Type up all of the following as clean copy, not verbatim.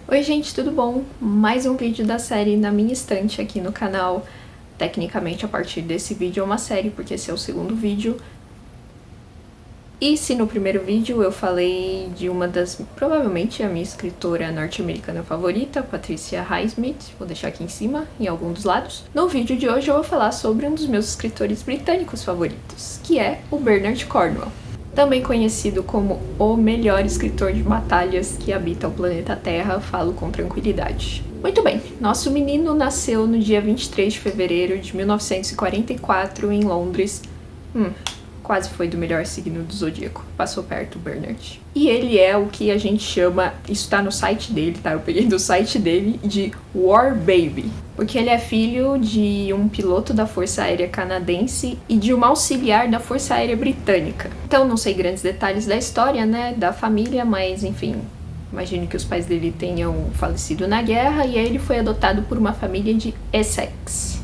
Oi gente, tudo bom? Mais um vídeo da série Na Minha Estante aqui no canal. Tecnicamente a partir desse vídeo é uma série, porque esse é o segundo vídeo. E se no primeiro vídeo eu falei de uma das, provavelmente a minha escritora norte-americana favorita, Patricia Highsmith, vou deixar aqui em cima, em algum dos lados. No vídeo de hoje eu vou falar sobre um dos meus escritores britânicos favoritos, que é o Bernard Cornwell. Também conhecido como o melhor escritor de batalhas que habita o planeta Terra, falo com tranquilidade. Muito bem, nosso menino nasceu no dia 23 de fevereiro de 1944 em Londres. Quase foi do melhor signo do zodíaco, passou perto, Bernard. E ele é o que a gente chama, isso tá no site dele, tá? Eu peguei do site dele, de War Baby. Porque ele é filho de um piloto da Força Aérea Canadense e de uma auxiliar da Força Aérea Britânica. Então não sei grandes detalhes da história, né, da família, mas enfim, imagino que os pais dele tenham falecido na guerra e aí ele foi adotado por uma família de Essex.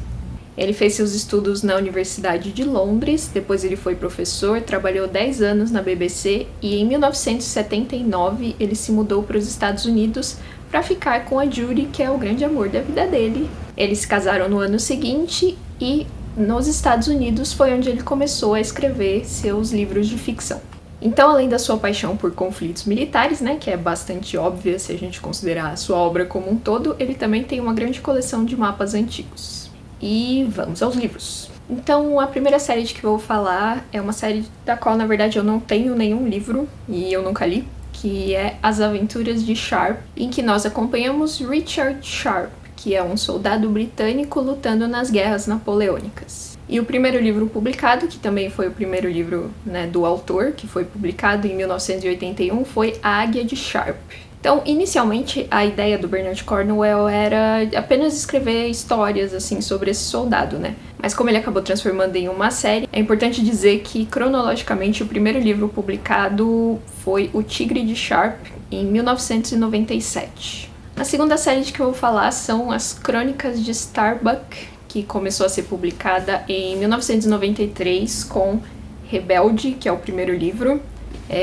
Ele fez seus estudos na Universidade de Londres, depois ele foi professor, trabalhou 10 anos na BBC e em 1979 ele se mudou para os Estados Unidos para ficar com a Judy, que é o grande amor da vida dele. Eles se casaram no ano seguinte e nos Estados Unidos foi onde ele começou a escrever seus livros de ficção. Então, além da sua paixão por conflitos militares, né, que é bastante óbvia se a gente considerar a sua obra como um todo, ele também tem uma grande coleção de mapas antigos. E vamos aos livros. Então, a primeira série de que eu vou falar é uma série da qual, na verdade, eu não tenho nenhum livro e eu nunca li, que é As Aventuras de Sharpe, em que nós acompanhamos Richard Sharpe, que é um soldado britânico lutando nas guerras napoleônicas. E o primeiro livro publicado, que também foi o primeiro livro, né, do autor, que foi publicado em 1981, foi A Águia de Sharpe. Então, inicialmente, a ideia do Bernard Cornwell era apenas escrever histórias, assim, sobre esse soldado, né? Mas como ele acabou transformando em uma série, é importante dizer que, cronologicamente, o primeiro livro publicado foi O Tigre de Sharpe, em 1997. A segunda série de que eu vou falar são As Crônicas de Starbuck, que começou a ser publicada em 1993 com Rebelde, que é o primeiro livro.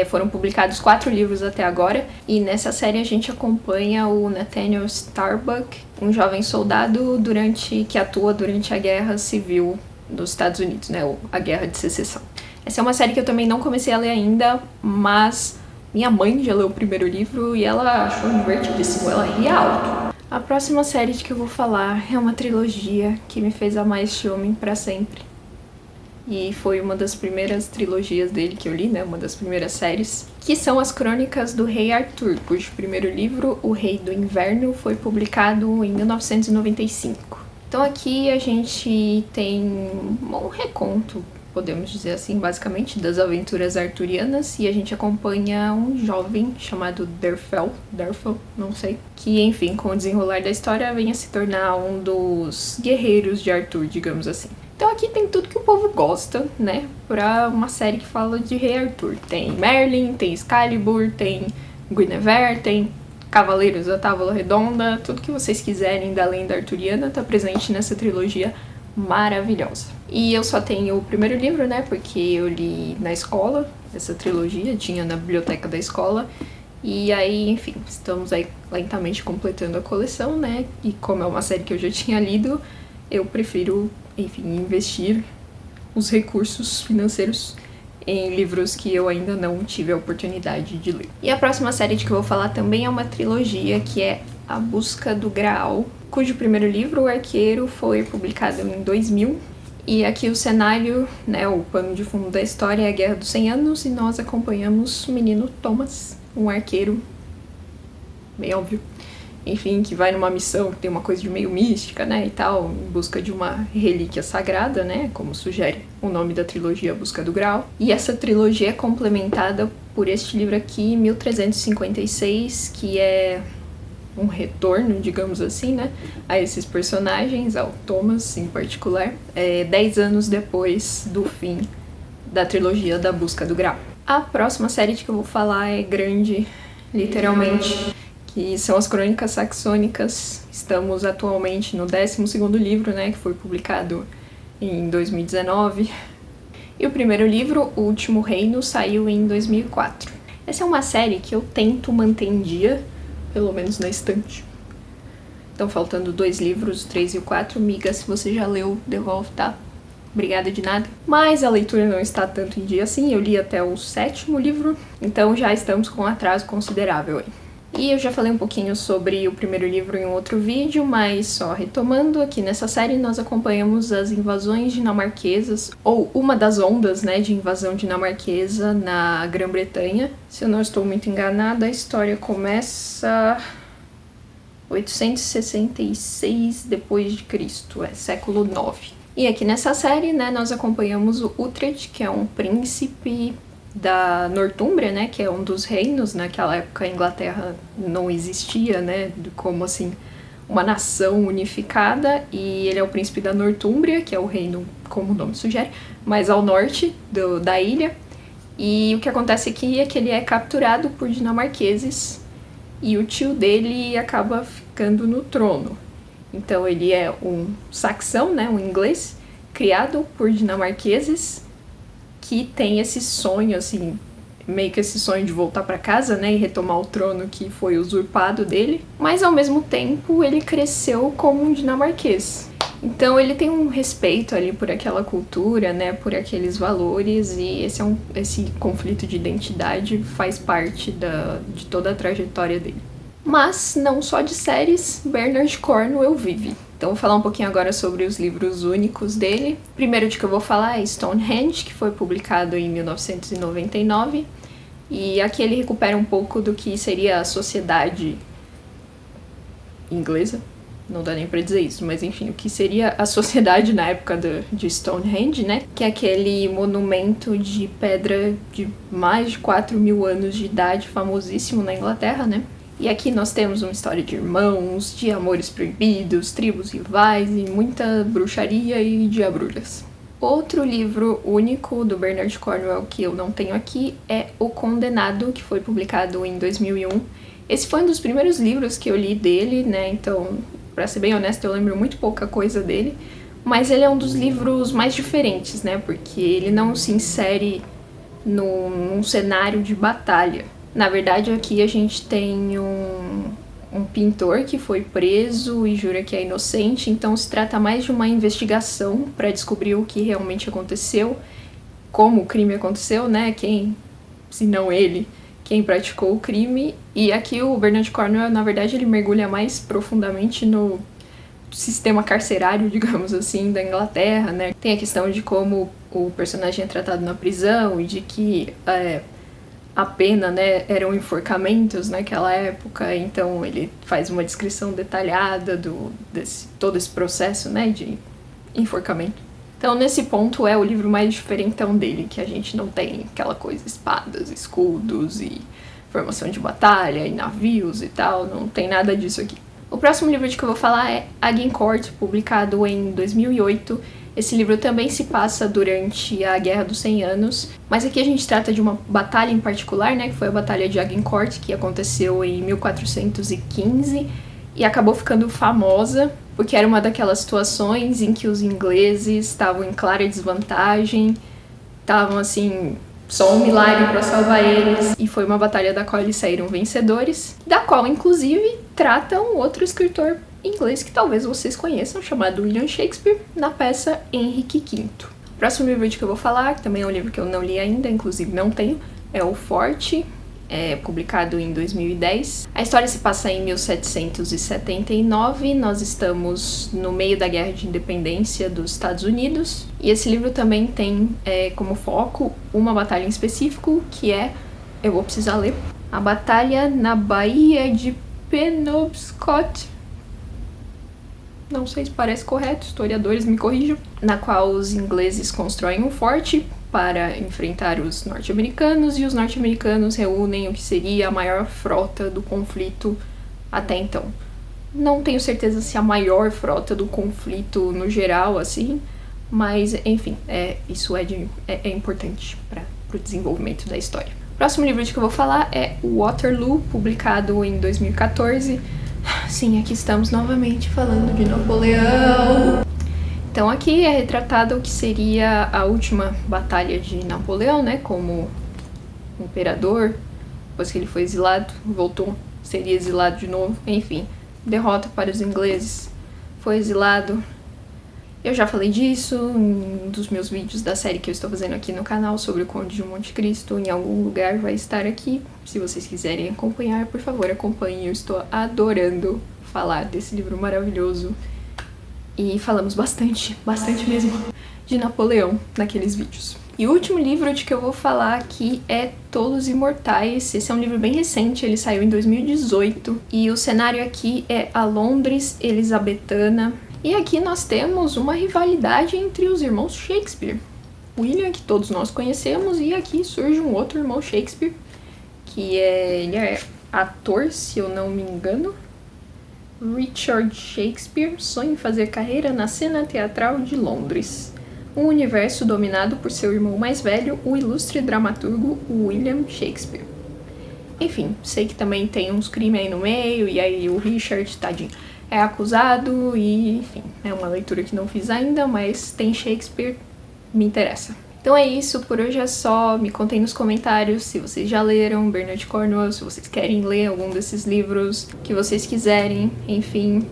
Foram publicados 4 livros até agora, e nessa série a gente acompanha o Nathaniel Starbuck, um jovem soldado que atua durante a Guerra Civil dos Estados Unidos, né, a Guerra de Secessão. Essa é uma série que eu também não comecei a ler ainda, mas minha mãe já leu o primeiro livro e ela achou divertidíssimo, ela ria alto. A próxima série de que eu vou falar é uma trilogia que me fez amar este homem pra sempre. E foi uma das primeiras trilogias dele que eu li, né? Uma das primeiras séries. Que são as Crônicas do Rei Arthur, cujo primeiro livro, O Rei do Inverno, foi publicado em 1995. Então aqui a gente tem um reconto, podemos dizer assim, basicamente, das aventuras arturianas. E a gente acompanha um jovem chamado Derfel, não sei. Que, enfim, com o desenrolar da história, vem a se tornar um dos guerreiros de Arthur, digamos assim. Então aqui tem tudo que o povo gosta, né, pra uma série que fala de Rei Arthur. Tem Merlin, tem Excalibur, tem Guinevere, tem Cavaleiros da Távola Redonda, tudo que vocês quiserem da lenda arturiana tá presente nessa trilogia maravilhosa. E eu só tenho o primeiro livro, né, porque eu li na escola, essa trilogia, tinha na biblioteca da escola. E aí, enfim, estamos aí lentamente completando a coleção, né, e como é uma série que eu já tinha lido, eu prefiro, enfim, investir os recursos financeiros em livros que eu ainda não tive a oportunidade de ler. E a próxima série de que eu vou falar também é uma trilogia, que é A Busca do Graal, cujo primeiro livro, O Arqueiro, foi publicado em 2000. E aqui o cenário, né, o pano de fundo da história é a Guerra dos 100 Anos, e nós acompanhamos o menino Thomas, um arqueiro, bem óbvio, enfim, que vai numa missão que tem uma coisa de meio mística, né, e tal, em busca de uma relíquia sagrada, né, como sugere o nome da trilogia, A Busca do Graal. E essa trilogia é complementada por este livro aqui, 1356, que é um retorno, digamos assim, né, a esses personagens, ao Thomas em particular, 10 anos depois do fim da trilogia da Busca do Graal. A próxima série de que eu vou falar é grande, literalmente, que são as Crônicas Saxônicas. Estamos atualmente no 12º livro, né, que foi publicado em 2019. E o primeiro livro, O Último Reino, saiu em 2004. Essa é uma série que eu tento manter em dia, pelo menos na estante. Estão faltando 2 livros, o 3 e o 4. Miga, se você já leu, devolve, tá? Obrigada de nada. Mas a leitura não está tanto em dia assim, eu li até o 7º livro, então já estamos com um atraso considerável aí. E eu já falei um pouquinho sobre o primeiro livro em outro vídeo, mas só retomando, aqui nessa série nós acompanhamos as invasões dinamarquesas, ou uma das ondas, né, de invasão dinamarquesa na Grã-Bretanha. Se eu não estou muito enganada, a história começa 866 depois de Cristo, século 9. E aqui nessa série, né, nós acompanhamos o Uhtred, que é um príncipe da Nortúmbria, né, que é um dos reinos. Naquela época a Inglaterra não existia, né, como assim, uma nação unificada, e ele é o príncipe da Nortúmbria, que é o reino, como o nome sugere, mais ao norte da ilha. E o que acontece aqui é que ele é capturado por dinamarqueses, e o tio dele acaba ficando no trono. Então ele é um saxão, né, um inglês, criado por dinamarqueses, que tem esse sonho, assim, meio que esse sonho de voltar para casa, né, e retomar o trono que foi usurpado dele, mas ao mesmo tempo ele cresceu como um dinamarquês. Então ele tem um respeito ali por aquela cultura, né, por aqueles valores, e esse conflito de identidade faz parte de toda a trajetória dele. Mas não só de séries, Bernard Cornwell vive. Então vou falar um pouquinho agora sobre os livros únicos dele. O primeiro de que eu vou falar é Stonehenge, que foi publicado em 1999. E aqui ele recupera um pouco do que seria a sociedade inglesa. Não dá nem pra dizer isso, mas enfim, o que seria a sociedade na época de Stonehenge, né? Que é aquele monumento de pedra de mais de 4.000 anos de idade, famosíssimo na Inglaterra, né? E aqui nós temos uma história de irmãos, de amores proibidos, tribos rivais e muita bruxaria e diabruras. Outro livro único do Bernard Cornwell que eu não tenho aqui é O Condenado, que foi publicado em 2001. Esse foi um dos primeiros livros que eu li dele, né? Então, pra ser bem honesta, eu lembro muito pouca coisa dele. Mas ele é um dos livros mais diferentes, né? Porque ele não se insere num cenário de batalha. Na verdade, aqui a gente tem um pintor que foi preso e jura que é inocente, então se trata mais de uma investigação para descobrir o que realmente aconteceu, como o crime aconteceu, né? Quem, se não ele, quem praticou o crime. E aqui o Bernard Cornwell, na verdade, ele mergulha mais profundamente no sistema carcerário, digamos assim, da Inglaterra, né? Tem a questão de como o personagem é tratado na prisão e de que a pena, né, eram enforcamentos naquela época, então ele faz uma descrição detalhada todo esse processo, né, de enforcamento. Então, nesse ponto, é o livro mais diferentão dele, que a gente não tem aquela coisa, espadas, escudos e formação de batalha e navios e tal, não tem nada disso aqui. O próximo livro de que eu vou falar é Agincourt, publicado em 2008. Esse livro também se passa durante a Guerra dos 100 Anos, mas aqui a gente trata de uma batalha em particular, né, que foi a Batalha de Agincourt, que aconteceu em 1415 e acabou ficando famosa porque era uma daquelas situações em que os ingleses estavam em clara desvantagem, estavam assim, só um milagre para salvar eles, e foi uma batalha da qual eles saíram vencedores, da qual inclusive trata um outro escritor inglês que talvez vocês conheçam, chamado William Shakespeare, na peça Henrique V. O próximo livro de que eu vou falar, que também é um livro que eu não li ainda, inclusive não tenho, é O Forte, publicado em 2010. A história se passa em 1779, nós estamos no meio da Guerra de Independência dos Estados Unidos, e esse livro também tem como foco uma batalha em específico, que eu vou precisar ler, a Batalha na Baía de Penobscot. Não sei se parece correto, historiadores me corrijam, na qual os ingleses constroem um forte para enfrentar os norte-americanos, e os norte-americanos reúnem o que seria a maior frota do conflito até então. Não tenho certeza se a maior frota do conflito no geral, assim, mas enfim, isso é importante para o desenvolvimento da história. O próximo livro de que eu vou falar é Waterloo, publicado em 2014. Sim, aqui estamos novamente falando de Napoleão. Então aqui é retratado o que seria a última batalha de Napoleão, né, como imperador. Depois que ele foi exilado, voltou seria exilado de novo, enfim. Derrota para os ingleses, foi exilado. Eu já falei disso em um dos meus vídeos da série que eu estou fazendo aqui no canal sobre o Conde de Monte Cristo. Em algum lugar vai estar aqui. Se vocês quiserem acompanhar, por favor, acompanhem. Eu estou adorando falar desse livro maravilhoso. E falamos bastante mesmo, de Napoleão naqueles vídeos. E o último livro de que eu vou falar aqui é Tolos Imortais. Esse é um livro bem recente, ele saiu em 2018. E o cenário aqui é a Londres elizabetana. E aqui nós temos uma rivalidade entre os irmãos Shakespeare. William, que todos nós conhecemos, e aqui surge um outro irmão Shakespeare, ele é ator, se eu não me engano. Richard Shakespeare sonha em fazer carreira na cena teatral de Londres. Um universo dominado por seu irmão mais velho, o ilustre dramaturgo William Shakespeare. Enfim, sei que também tem uns crimes aí no meio, e aí o Richard, tadinho, é acusado, e enfim, é uma leitura que não fiz ainda, mas tem Shakespeare, me interessa. Então é isso, por hoje é só. Me contem nos comentários se vocês já leram Bernard Cornwell, se vocês querem ler algum desses livros que vocês quiserem, enfim.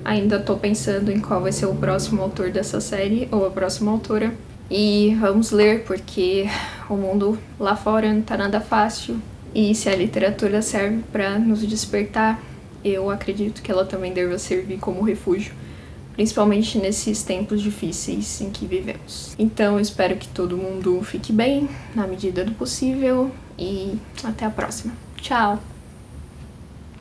Ainda tô pensando em qual vai ser o próximo autor dessa série, ou a próxima autora. E vamos ler, porque o mundo lá fora não tá nada fácil. E se a literatura serve pra nos despertar, eu acredito que ela também deva servir como refúgio, principalmente nesses tempos difíceis em que vivemos. Então, eu espero que todo mundo fique bem, na medida do possível, e até a próxima. Tchau!